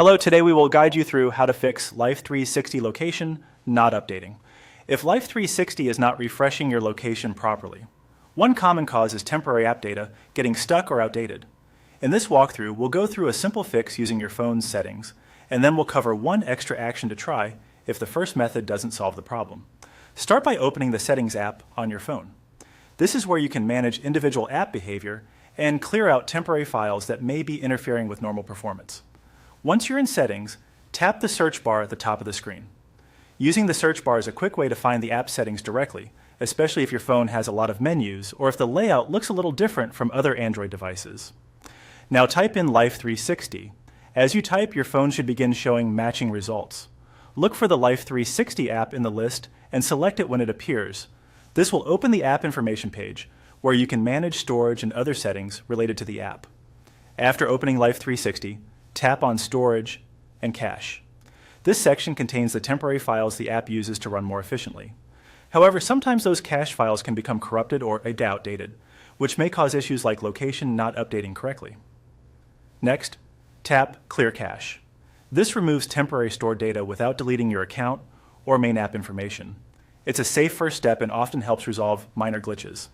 Hello, today we will guide you through how to fix Life360 location not updating. If Life360 is not refreshing your location properly, one common cause is temporary app data getting stuck or outdated. In this walkthrough, we'll go through a simple fix using your phone's settings, and then we'll cover one extra action to try if the first method doesn't solve the problem. Start by opening the Settings app on your phone. This is where you can manage individual app behavior and clear out temporary files that may be interfering with normal performance. Once you're in Settings, tap the search bar at the top of the screen. Using the search bar is a quick way to find the app settings directly, especially if your phone has a lot of menus or if the layout looks a little different from other Android devices. Now type in Life360. As you type, your phone should begin showing matching results. Look for the Life360 app in the list and select it when it appears. This will open the app information page, where you can manage storage and other settings related to the app. After opening Life360, tap on Storage and Cache. This section contains the temporary files the app uses to run more efficiently. However, sometimes those cache files can become corrupted or outdated, which may cause issues like location not updating correctly. Next, tap Clear Cache. This removes temporary stored data without deleting your account or main app information. It's a safe first step and often helps resolve minor glitches.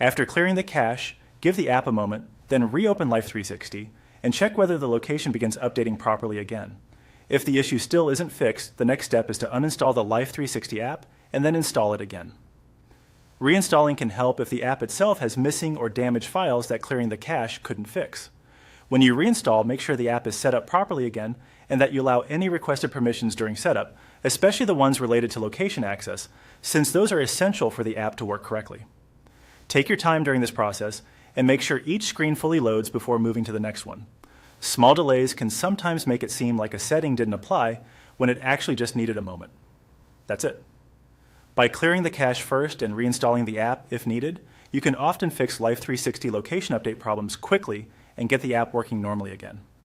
After clearing the cache, give the app a moment, then reopen Life360 and check whether the location begins updating properly again. If the issue still isn't fixed, the next step is to uninstall the Life360 app and then install it again. Reinstalling can help if the app itself has missing or damaged files that clearing the cache couldn't fix. When you reinstall, make sure the app is set up properly again and that you allow any requested permissions during setup, especially the ones related to location access, since those are essential for the app to work correctly. Take your time during this process and make sure each screen fully loads before moving to the next one. Small delays can sometimes make it seem like a setting didn't apply when it actually just needed a moment. That's it. By clearing the cache first and reinstalling the app if needed, you can often fix Life360 location update problems quickly and get the app working normally again.